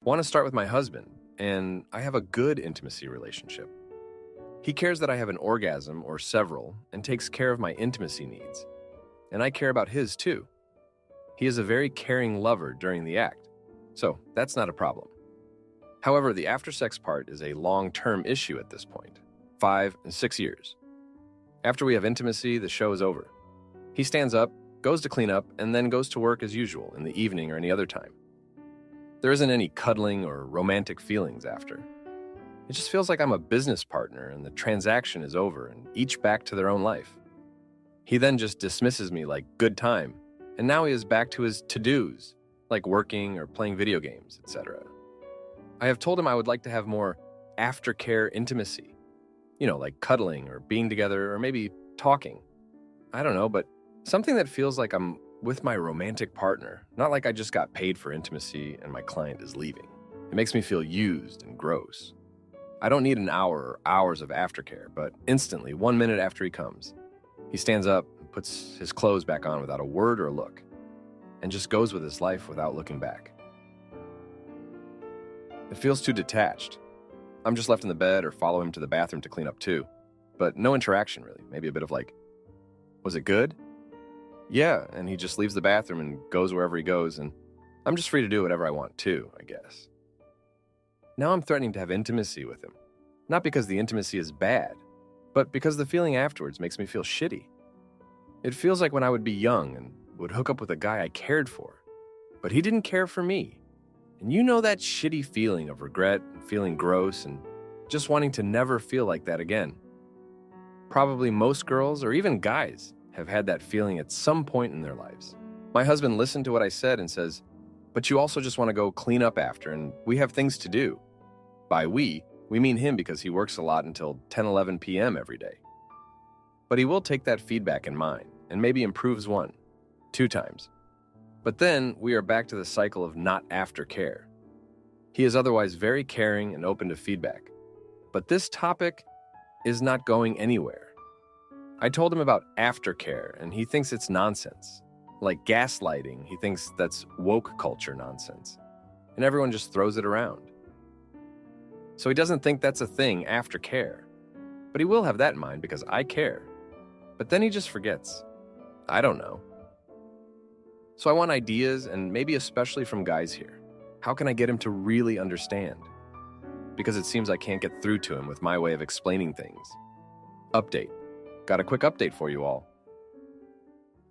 Want to start with my husband, and I have a good intimacy relationship. He cares that I have an orgasm or several and takes care of my intimacy needs. And I care about his too. He is a very caring lover during the act, so that's not a problem. However, the after sex part is a long-term issue at this point, 5 and 6 years. After we have intimacy, the show is over. He stands up, goes to clean up, and then goes to work as usual in the evening or any other time. There isn't any cuddling or romantic feelings after. It just feels like I'm a business partner and the transaction is over and each back to their own life. He then just dismisses me like good time, and now he is back to his to-dos, like working or playing video games, etc. I have told him I would like to have more aftercare intimacy, like cuddling or being together or maybe talking. I don't know, but something that feels like I'm with my romantic partner, not like I just got paid for intimacy and my client is leaving. It makes me feel used and gross. I don't need an hour or hours of aftercare, but instantly, 1 minute after he comes, he stands up and puts his clothes back on without a word or a look, and just goes with his life without looking back. It feels too detached. I'm just left in the bed or follow him to the bathroom to clean up too, but no interaction really. Maybe a bit of like, was it good? Yeah, and he just leaves the bathroom and goes wherever he goes, and I'm just free to do whatever I want too, I guess. Now I'm threatening to have intimacy with him. Not because the intimacy is bad, but because the feeling afterwards makes me feel shitty. It feels like when I would be young and would hook up with a guy I cared for, but he didn't care for me. And you know that shitty feeling of regret and feeling gross and just wanting to never feel like that again. Probably most girls or even guys have had that feeling at some point in their lives. My husband listened to what I said and says, but you also just want to go clean up after and we have things to do. By we mean him because he works a lot until 10, 11 p.m. every day. But he will take that feedback in mind and maybe improves 1, 2 times. But then we are back to the cycle of not aftercare. He is otherwise very caring and open to feedback. But this topic is not going anywhere. I told him about aftercare and he thinks it's nonsense. Like gaslighting, he thinks that's woke culture nonsense. And everyone just throws it around. So he doesn't think that's a thing, aftercare. But he will have that in mind because I care. But then he just forgets. I don't know. So I want ideas, and maybe especially from guys here. How can I get him to really understand? Because it seems I can't get through to him with my way of explaining things. Update. Got a quick update for you all.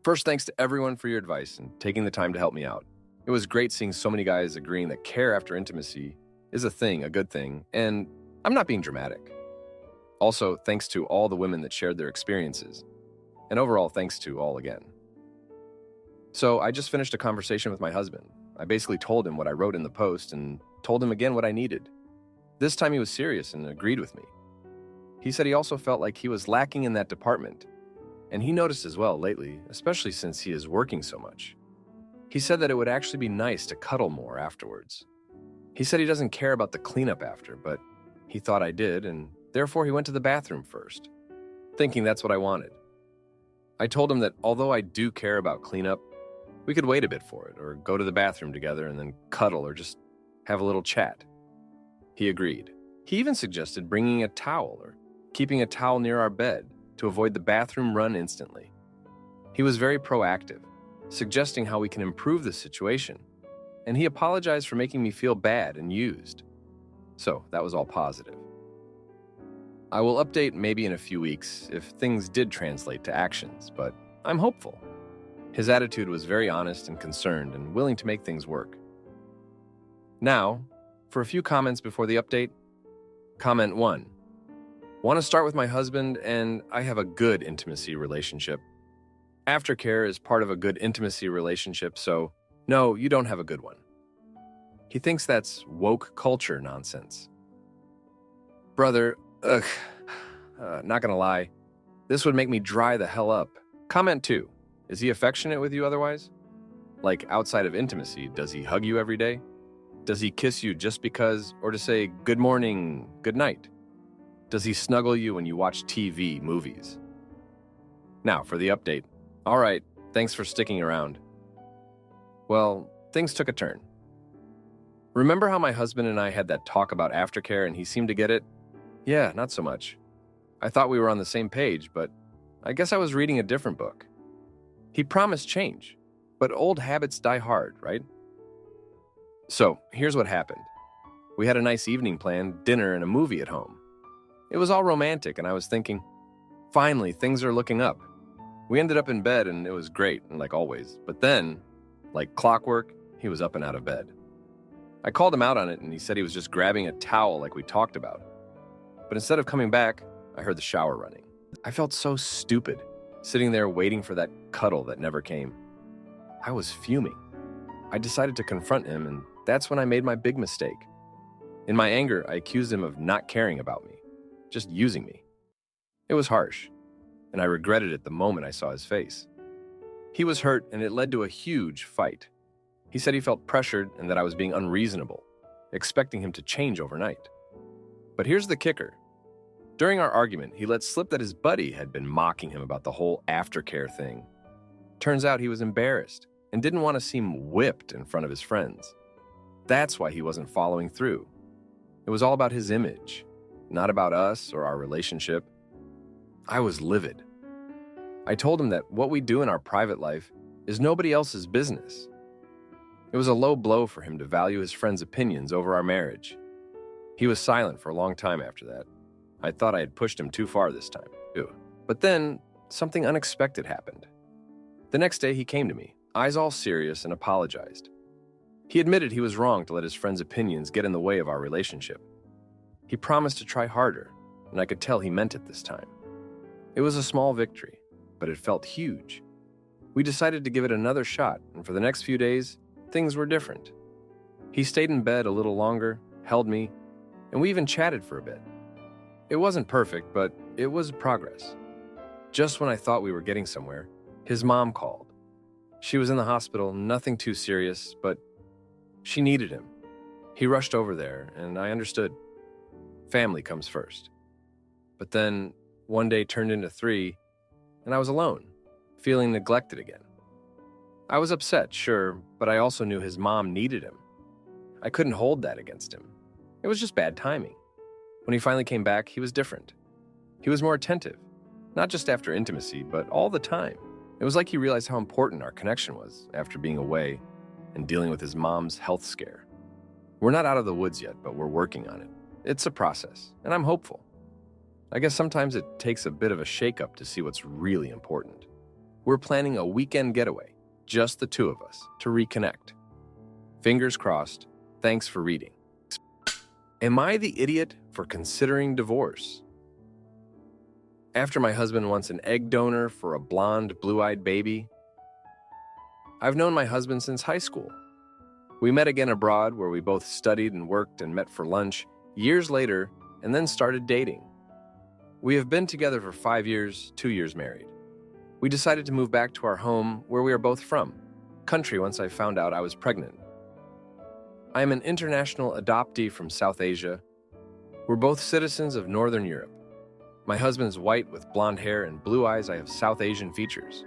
First, thanks to everyone for your advice and taking the time to help me out. It was great seeing so many guys agreeing that care after intimacy is a thing, a good thing, and I'm not being dramatic. Also, thanks to all the women that shared their experiences. And overall, thanks to all again. So I just finished a conversation with my husband. I basically told him what I wrote in the post and told him again what I needed. This time he was serious and agreed with me. He said he also felt like he was lacking in that department. And he noticed as well lately, especially since he is working so much. He said that it would actually be nice to cuddle more afterwards. He said he doesn't care about the cleanup after, but he thought I did, and therefore he went to the bathroom first, thinking that's what I wanted. I told him that although I do care about cleanup, we could wait a bit for it, or go to the bathroom together and then cuddle or just have a little chat. He agreed. He even suggested bringing a towel or keeping a towel near our bed to avoid the bathroom run instantly. He was very proactive, suggesting how we can improve the situation, and he apologized for making me feel bad and used. So that was all positive. I will update maybe in a few weeks if things did translate to actions, but I'm hopeful. His attitude was very honest and concerned and willing to make things work. Now, for a few comments before the update. Comment 1. Want to start with my husband, and I have a good intimacy relationship. Aftercare is part of a good intimacy relationship, so no, you don't have a good one. He thinks that's woke culture nonsense. Brother, not gonna lie, this would make me dry the hell up. Comment 2. Is he affectionate with you otherwise? Like outside of intimacy, does he hug you every day? Does he kiss you just because, or to say good morning, good night? Does he snuggle you when you watch TV, movies? Now for the update. All right, thanks for sticking around. Well, things took a turn. Remember how my husband and I had that talk about aftercare and he seemed to get it? Yeah, not so much. I thought we were on the same page, but I guess I was reading a different book. He promised change, but old habits die hard, right? So, here's what happened. We had a nice evening planned, dinner and a movie at home. It was all romantic, and I was thinking, finally, things are looking up. We ended up in bed, and it was great, and like always. But then, like clockwork, he was up and out of bed. I called him out on it, and he said he was just grabbing a towel like we talked about. But instead of coming back, I heard the shower running. I felt so stupid, sitting there waiting for that cuddle that never came. I was fuming. I decided to confront him, and that's when I made my big mistake. In my anger, I accused him of not caring about me, just using me. It was harsh, and I regretted it the moment I saw his face. He was hurt, and it led to a huge fight. He said he felt pressured and that I was being unreasonable, expecting him to change overnight. But here's the kicker. During our argument, he let slip that his buddy had been mocking him about the whole aftercare thing. Turns out he was embarrassed and didn't want to seem whipped in front of his friends. That's why he wasn't following through. It was all about his image, not about us or our relationship. I was livid. I told him that what we do in our private life is nobody else's business. It was a low blow for him to value his friends' opinions over our marriage. He was silent for a long time after that. I thought I had pushed him too far this time, too. But then, something unexpected happened. The next day, he came to me, eyes all serious, and apologized. He admitted he was wrong to let his friends' opinions get in the way of our relationship. He promised to try harder, and I could tell he meant it this time. It was a small victory, but it felt huge. We decided to give it another shot, and for the next few days, things were different. He stayed in bed a little longer, held me, and we even chatted for a bit. It wasn't perfect, but it was progress. Just when I thought we were getting somewhere, his mom called. She was in the hospital, nothing too serious, but she needed him. He rushed over there, and I understood. Family comes first. But then, one day turned into 3, and I was alone, feeling neglected again. I was upset, sure, but I also knew his mom needed him. I couldn't hold that against him. It was just bad timing. When he finally came back, he was different. He was more attentive, not just after intimacy, but all the time. It was like he realized how important our connection was after being away and dealing with his mom's health scare. We're not out of the woods yet, but we're working on it. It's a process, and I'm hopeful. I guess sometimes it takes a bit of a shakeup to see what's really important. We're planning a weekend getaway, just the 2 of us, to reconnect. Fingers crossed. Thanks for reading. Am I the idiot for considering divorce? After my husband wants an egg donor for a blonde, blue-eyed baby. I've known my husband since high school. We met again abroad where we both studied and worked and met for lunch years later and then started dating. We have been together for 5 years, 2 years married. We decided to move back to our home where we are both from, country once I found out I was pregnant. I am an international adoptee from South Asia. We're both citizens of Northern Europe. My husband is white with blonde hair and blue eyes. I have South Asian features.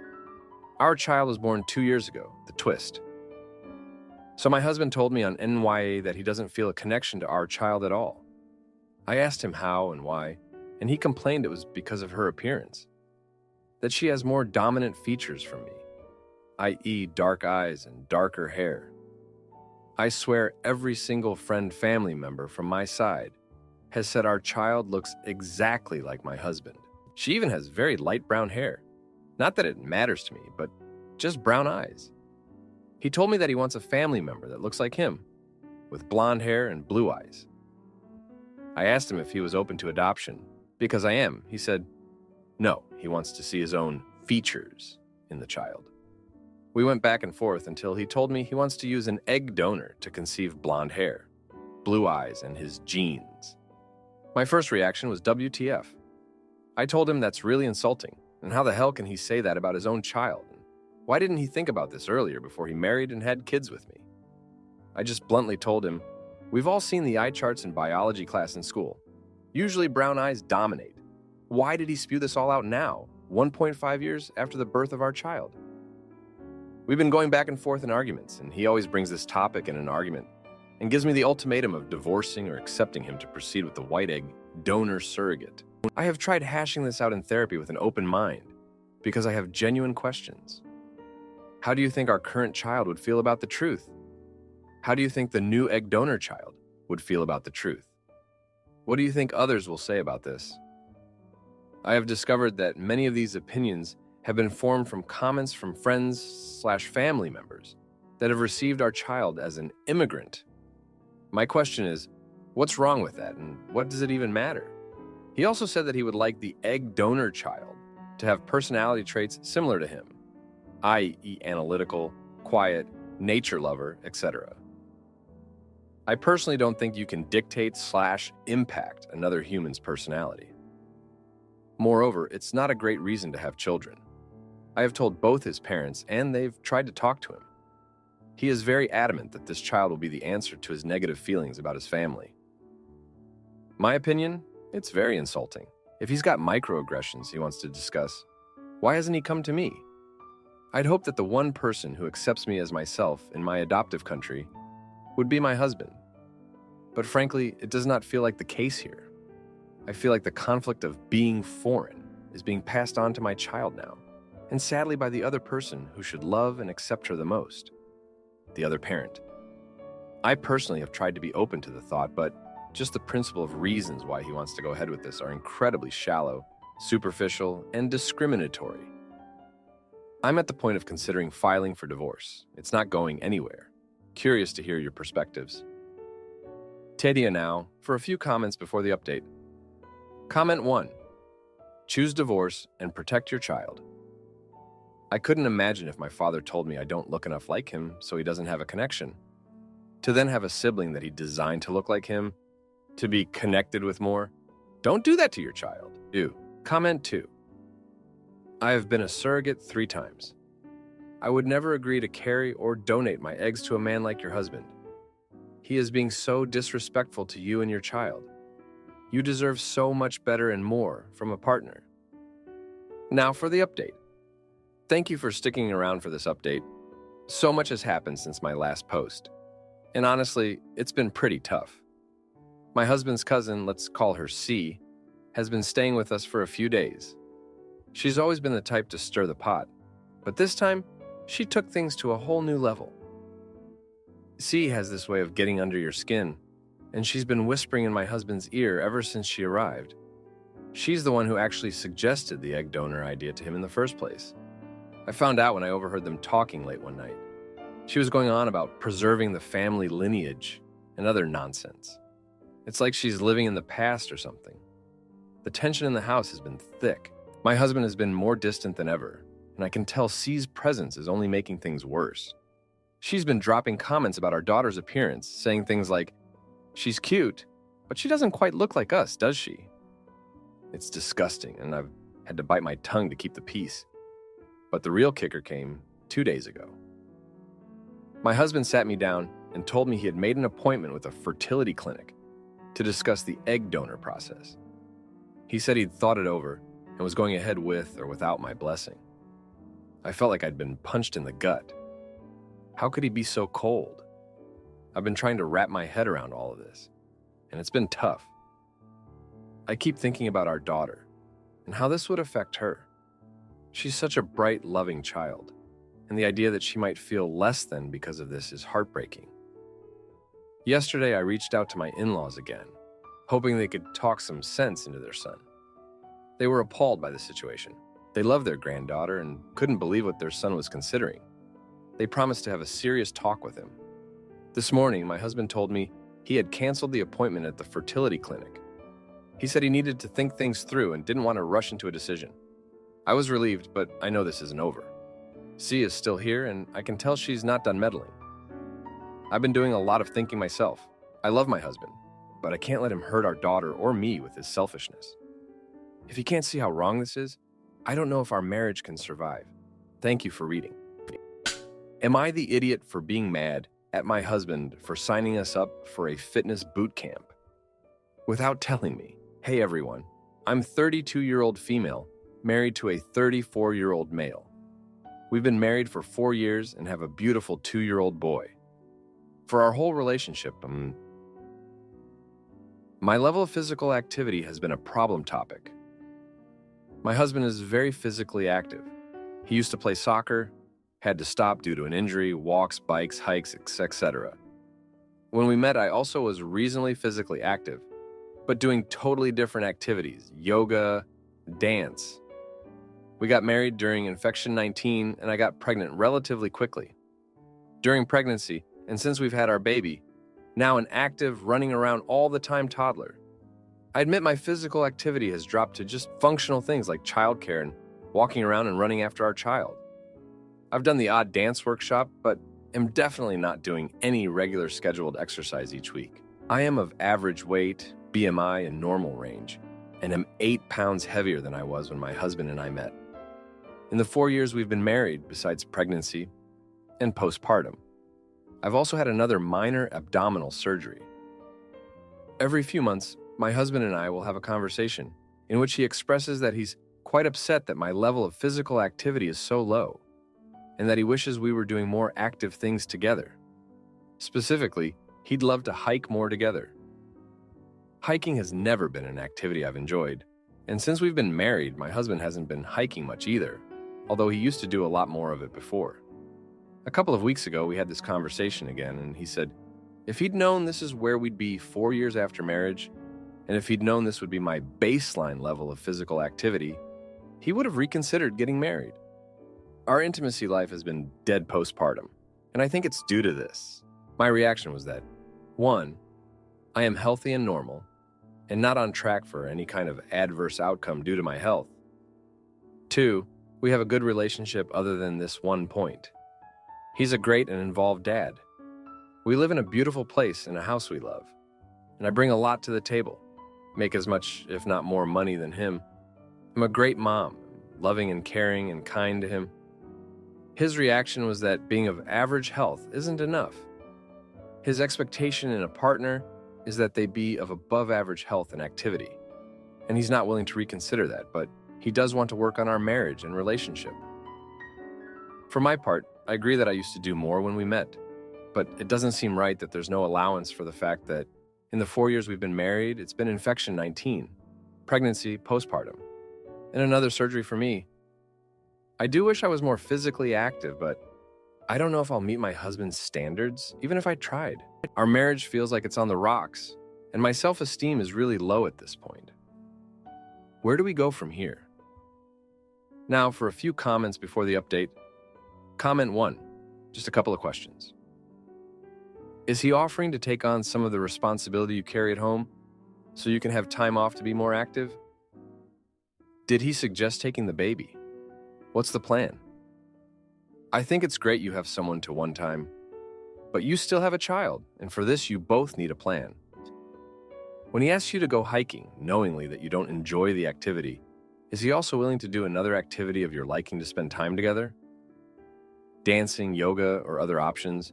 Our child was born 2 years ago, the twist. So my husband told me on NYA that he doesn't feel a connection to our child at all. I asked him how and why, and he complained it was because of her appearance. That she has more dominant features from me, i.e. dark eyes and darker hair. I swear every single family member from my side has said our child looks exactly like my husband. She even has very light brown hair. Not that it matters to me, but just brown eyes. He told me that he wants a family member that looks like him, with blonde hair and blue eyes. I asked him if he was open to adoption, because I am. He said, no, he wants to see his own features in the child. We went back and forth until he told me he wants to use an egg donor to conceive blonde hair, blue eyes, and his genes. My first reaction was WTF. I told him that's really insulting, and how the hell can he say that about his own child? Why didn't he think about this earlier before he married and had kids with me? I just bluntly told him, we've all seen the eye charts in biology class in school. Usually brown eyes dominate. Why did he spew this all out now, 1.5 years after the birth of our child? We've been going back and forth in arguments, and he always brings this topic in an argument. and gives me the ultimatum of divorcing or accepting him to proceed with the white egg donor surrogate. I have tried hashing this out in therapy with an open mind because I have genuine questions. How do you think our current child would feel about the truth? How do you think the new egg donor child would feel about the truth? What do you think others will say about this? I have discovered that many of these opinions have been formed from comments from friends/family members that have received our child as an immigrant. My question is, what's wrong with that, and what does it even matter? He also said that he would like the egg donor child to have personality traits similar to him, i.e. analytical, quiet, nature lover, etc. I personally don't think you can dictate/impact another human's personality. Moreover, it's not a great reason to have children. I have told both his parents, and they've tried to talk to him. He is very adamant that this child will be the answer to his negative feelings about his family. My opinion, it's very insulting. If he's got microaggressions he wants to discuss, why hasn't he come to me? I'd hope that the one person who accepts me as myself in my adoptive country would be my husband. But frankly, it does not feel like the case here. I feel like the conflict of being foreign is being passed on to my child now, and sadly by the other person who should love and accept her the most, the other parent. I personally have tried to be open to the thought, but just the principle of reasons why he wants to go ahead with this are incredibly shallow, superficial, and discriminatory. I'm at the point of considering filing for divorce. It's not going anywhere. Curious to hear your perspectives. Tadia now for a few comments before the update. Comment 1. Choose divorce and protect your child. I couldn't imagine if my father told me I don't look enough like him, so he doesn't have a connection. To then have a sibling that he designed to look like him, to be connected with more. Don't do that to your child. Comment 2. I have been a surrogate 3 times. I would never agree to carry or donate my eggs to a man like your husband. He is being so disrespectful to you and your child. You deserve so much better and more from a partner. Now for the update. Thank you for sticking around for this update. So much has happened since my last post. And honestly, it's been pretty tough. My husband's cousin, let's call her C, has been staying with us for a few days. She's always been the type to stir the pot, but this time, she took things to a whole new level. C has this way of getting under your skin, and she's been whispering in my husband's ear ever since she arrived. She's the one who actually suggested the egg donor idea to him in the first place. I found out when I overheard them talking late one night. She was going on about preserving the family lineage and other nonsense. It's like she's living in the past or something. The tension in the house has been thick. My husband has been more distant than ever, and I can tell C's presence is only making things worse. She's been dropping comments about our daughter's appearance, saying things like, "She's cute, but she doesn't quite look like us, does she?" It's disgusting, and I've had to bite my tongue to keep the peace. But the real kicker came 2 days ago. My husband sat me down and told me he had made an appointment with a fertility clinic to discuss the egg donor process. He said he'd thought it over and was going ahead with or without my blessing. I felt like I'd been punched in the gut. How could he be so cold? I've been trying to wrap my head around all of this, and it's been tough. I keep thinking about our daughter and how this would affect her. She's such a bright, loving child, and the idea that she might feel less than because of this is heartbreaking. Yesterday, I reached out to my in-laws again, hoping they could talk some sense into their son. They were appalled by the situation. They loved their granddaughter and couldn't believe what their son was considering. They promised to have a serious talk with him. This morning, my husband told me he had canceled the appointment at the fertility clinic. He said he needed to think things through and didn't want to rush into a decision. I was relieved, but I know this isn't over. C is still here, and I can tell she's not done meddling. I've been doing a lot of thinking myself. I love my husband, but I can't let him hurt our daughter or me with his selfishness. If he can't see how wrong this is, I don't know if our marriage can survive. Thank you for reading. Am I the idiot for being mad at my husband for signing us up for a fitness boot camp without telling me, "Hey everyone, I'm 32-year-old female, married to a 34-year-old male. We've been married for 4 years and have a beautiful 2-year-old boy. For our whole relationship, my level of physical activity has been a problem topic. My husband is very physically active. He used to play soccer, had to stop due to an injury, walks, bikes, hikes, etc. When we met, I also was reasonably physically active, but doing totally different activities, yoga, dance. We got married during infection 19, and I got pregnant relatively quickly. During pregnancy, and since we've had our baby, now an active, running around all the time toddler, I admit my physical activity has dropped to just functional things like childcare and walking around and running after our child. I've done the odd dance workshop, but am definitely not doing any regular scheduled exercise each week. I am of average weight, BMI, and normal range, and am 8 pounds heavier than I was when my husband and I met. In the 4 years we've been married, besides pregnancy and postpartum, I've also had another minor abdominal surgery. Every few months, my husband and I will have a conversation in which he expresses that he's quite upset that my level of physical activity is so low, and that he wishes we were doing more active things together. Specifically, he'd love to hike more together. Hiking has never been an activity I've enjoyed, and since we've been married, my husband hasn't been hiking much either, although he used to do a lot more of it before. A couple of weeks ago, we had this conversation again, and he said, if he'd known this is where we'd be 4 years after marriage, and if he'd known this would be my baseline level of physical activity, he would have reconsidered getting married. Our intimacy life has been dead postpartum, and I think it's due to this. My reaction was that, 1, I am healthy and normal, and not on track for any kind of adverse outcome due to my health. 2, we have a good relationship other than this one point. He's a great and involved dad. We live in a beautiful place in a house we love, and I bring a lot to the table, make as much, if not more, money than him. I'm a great mom, loving and caring and kind to him. His reaction was that being of average health isn't enough. His expectation in a partner is that they be of above average health and activity, and he's not willing to reconsider that, but he does want to work on our marriage and relationship. For my part, I agree that I used to do more when we met, but it doesn't seem right that there's no allowance for the fact that in the 4 years we've been married, it's been infection 19, pregnancy, postpartum, and another surgery for me. I do wish I was more physically active, but I don't know if I'll meet my husband's standards, even if I tried. Our marriage feels like it's on the rocks, and my self-esteem is really low at this point. Where do we go from here? Now, for a few comments before the update. Comment 1, just a couple of questions. Is he offering to take on some of the responsibility you carry at home so you can have time off to be more active? Did he suggest taking the baby? What's the plan? I think it's great you have someone to one time, but you still have a child, and for this you both need a plan. When he asks you to go hiking, knowingly that you don't enjoy the activity, is he also willing to do another activity of your liking to spend time together? Dancing, yoga, or other options?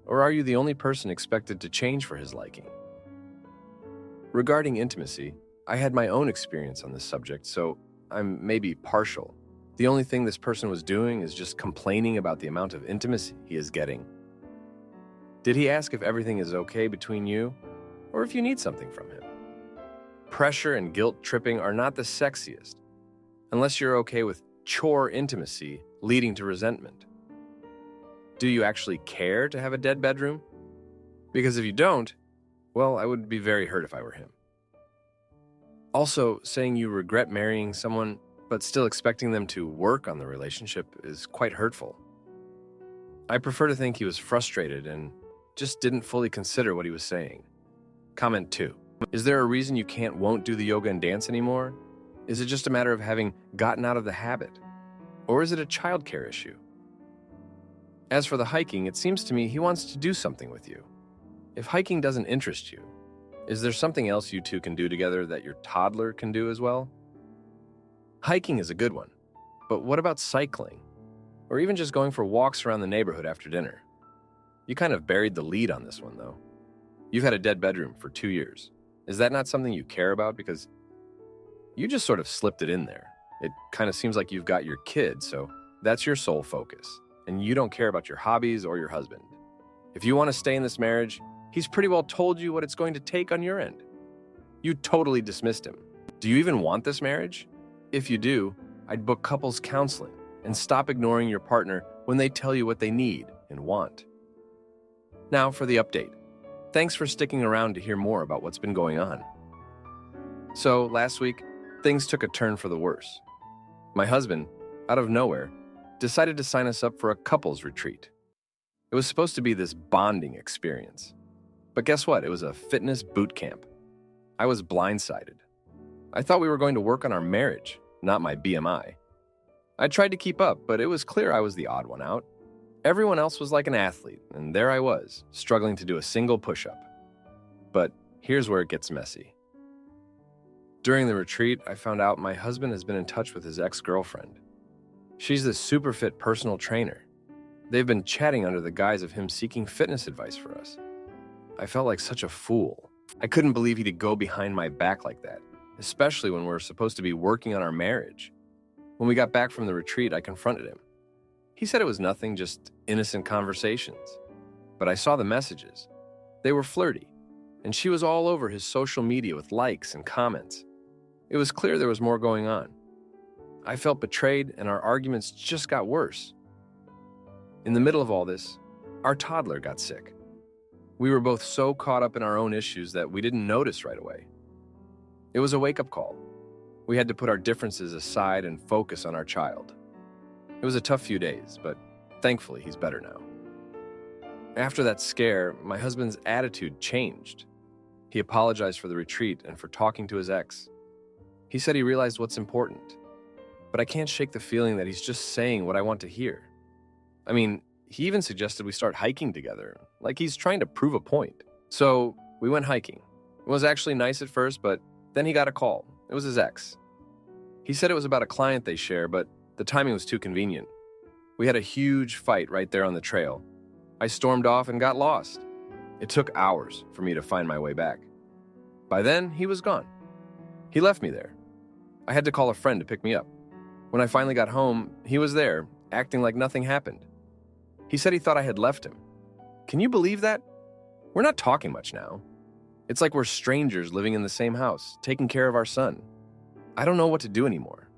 Or are you the only person expected to change for his liking? Regarding intimacy, I had my own experience on this subject, so I'm maybe partial. The only thing this person was doing is just complaining about the amount of intimacy he is getting. Did he ask if everything is okay between you, or if you need something from him? Pressure and guilt tripping are not the sexiest, unless you're okay with chore intimacy leading to resentment. Do you actually care to have a dead bedroom? Because if you don't, well, I would be very hurt if I were him. Also, saying you regret marrying someone but still expecting them to work on the relationship is quite hurtful. I prefer to think he was frustrated and just didn't fully consider what he was saying. Comment 2. Is there a reason you won't do the yoga and dance anymore? Is it just a matter of having gotten out of the habit? Or is it a childcare issue? As for the hiking, it seems to me he wants to do something with you. If hiking doesn't interest you, is there something else you two can do together that your toddler can do as well? Hiking is a good one, but what about cycling? Or even just going for walks around the neighborhood after dinner? You kind of buried the lead on this one, though. You've had a dead bedroom for 2 years. Is that not something you care about? Because you just sort of slipped it in there. It kind of seems like you've got your kid, so that's your sole focus, and you don't care about your hobbies or your husband. If you want to stay in this marriage, he's pretty well told you what it's going to take on your end. You totally dismissed him. Do you even want this marriage? If you do, I'd book couples counseling and stop ignoring your partner when they tell you what they need and want. Now for the update. Thanks for sticking around to hear more about what's been going on. So, last week, things took a turn for the worse. My husband, out of nowhere, decided to sign us up for a couples retreat. It was supposed to be this bonding experience. But guess what? It was a fitness boot camp. I was blindsided. I thought we were going to work on our marriage, not my BMI. I tried to keep up, but it was clear I was the odd one out. Everyone else was like an athlete, and there I was, struggling to do a single push-up. But here's where it gets messy. During the retreat, I found out my husband has been in touch with his ex-girlfriend. She's this super fit personal trainer. They've been chatting under the guise of him seeking fitness advice for us. I felt like such a fool. I couldn't believe he'd go behind my back like that, especially when we're supposed to be working on our marriage. When we got back from the retreat, I confronted him. He said it was nothing, just innocent conversations. But I saw the messages. They were flirty, and she was all over his social media with likes and comments. It was clear there was more going on. I felt betrayed, and our arguments just got worse. In the middle of all this, our toddler got sick. We were both so caught up in our own issues that we didn't notice right away. It was a wake-up call. We had to put our differences aside and focus on our child. It was a tough few days, but thankfully he's better now. After that scare, my husband's attitude changed. He apologized for the retreat and for talking to his ex. He said he realized what's important, but I can't shake the feeling that he's just saying what I want to hear. I mean, he even suggested we start hiking together, like he's trying to prove a point. So we went hiking. It was actually nice at first, but then he got a call. It was his ex. He said it was about a client they share, but the timing was too convenient. We had a huge fight right there on the trail. I stormed off and got lost. It took hours for me to find my way back. By then, he was gone. He left me there. I had to call a friend to pick me up. When I finally got home, he was there, acting like nothing happened. He said he thought I had left him. Can you believe that? We're not talking much now. It's like we're strangers living in the same house, taking care of our son. I don't know what to do anymore.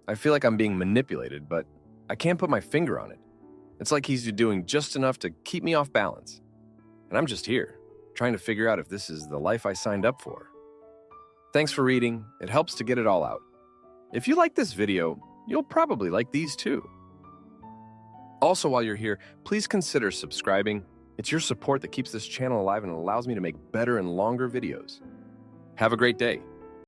I feel like I'm being manipulated, but I can't put my finger on it. It's like he's doing just enough to keep me off balance. And I'm just here, trying to figure out if this is the life I signed up for. Thanks for reading. It helps to get it all out. If you like this video, you'll probably like these too. Also, while you're here, please consider subscribing. It's your support that keeps this channel alive and allows me to make better and longer videos. Have a great day.